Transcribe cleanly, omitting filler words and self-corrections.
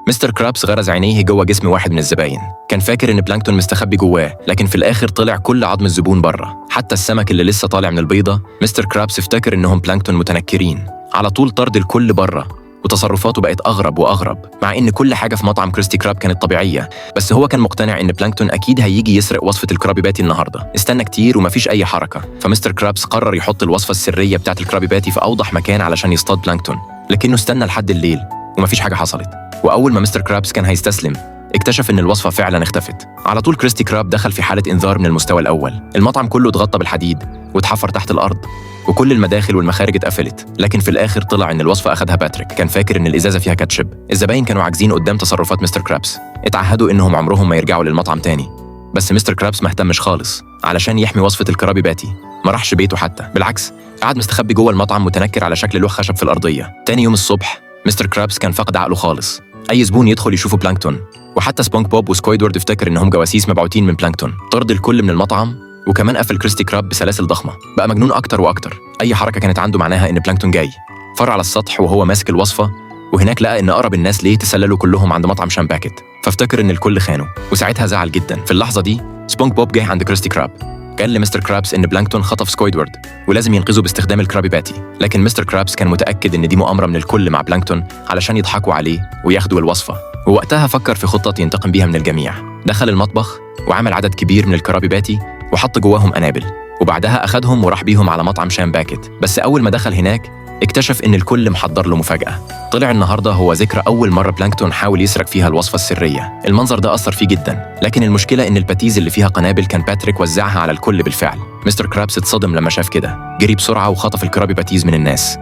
مستر كرابس غرز عينيه جوه جسم واحد من الزباين. كان فاكر ان بلانكتون مستخبي جواه، لكن في الاخر طلع كل عظم الزبون بره، حتى السمك اللي لسه طالع من البيضه. مستر كرابس افتكر انهم بلانكتون متنكرين، على طول طرد الكل بره، وتصرفاته بقت اغرب واغرب، مع ان كل حاجه في مطعم كريستي كراب كانت طبيعيه. بس هو كان مقتنع ان بلانكتون اكيد هيجي يسرق وصفه الكرابي باتي النهارده. استنى كتير ومفيش اي حركه، فمستر كرابس قرر يحط الوصفه السريه بتاعه الكرابي باتي في اوضح مكان علشان يصطاد بلانكتون، لكنه استنى لحد الليل ومفيش حاجه حصلت. واول ما مستر كرابس كان هيستسلم، اكتشف ان الوصفه فعلا اختفت. على طول كريستي كراب دخل في حاله انذار من المستوى الاول. المطعم كله اتغطى بالحديد واتحفر تحت الارض، وكل المداخل والمخارج اتقفلت. لكن في الاخر طلع ان الوصفه اخدها باتريك. كان فاكر ان الازازه فيها كاتشب. الزباين كانوا عاجزين قدام تصرفات مستر كرابس، اتعهدوا انهم عمرهم ما يرجعوا للمطعم تاني. بس مستر كرابس ما اهتمش خالص. علشان يحمي وصفه الكرابي باتي ما راحش بيته حتى، بالعكس قعد مستخبي جوه المطعم متنكر على شكل لوح خشب في الارضيه. تاني يوم الصبح مستر كرابس كان فقد عقله خالص. اي زبون يدخل يشوفه بلانكتون، وحتى سبونج بوب وسكويدورد افتكر انهم جواسيس مبعوثين من بلانكتون. طرد الكل من المطعم، وكمان قفل كريستي كراب بسلاسل ضخمه. بقى مجنون اكتر واكتر، اي حركه كانت عنده معناها ان بلانكتون جاي. فر على السطح وهو ماسك الوصفه، وهناك لقى ان اقرب الناس ليه تسللوا كلهم عند مطعم شامباكت، فافتكر ان الكل خانه، وساعتها زعل جدا. في اللحظه دي سبونج بوب جه عند كريستي كراب، قال لمستر كرابس ان بلانكتون خطف سكويدورد ولازم ينقذه باستخدام الكرابي باتي. لكن مستر كرابس كان متاكد ان دي مؤامره من الكل مع بلانكتون علشان يضحكوا عليه وياخدوا الوصفه، ووقتها فكر في خطه ينتقم بيها من الجميع. دخل المطبخ وعمل عدد كبير من الكرابي باتي وحط جواهم قنابل، وبعدها أخدهم وراح بيهم على مطعم شامباكت. بس أول ما دخل هناك اكتشف إن الكل محضر له مفاجأة. طلع النهاردة هو ذكرى أول مرة بلانكتون حاول يسرق فيها الوصفة السرية. المنظر ده أثر فيه جدا، لكن المشكلة إن الباتيز اللي فيها قنابل كان باتريك وزعها على الكل بالفعل. مستر كرابس اتصدم لما شاف كده، جري بسرعة وخطف الكرابي باتيز من الناس.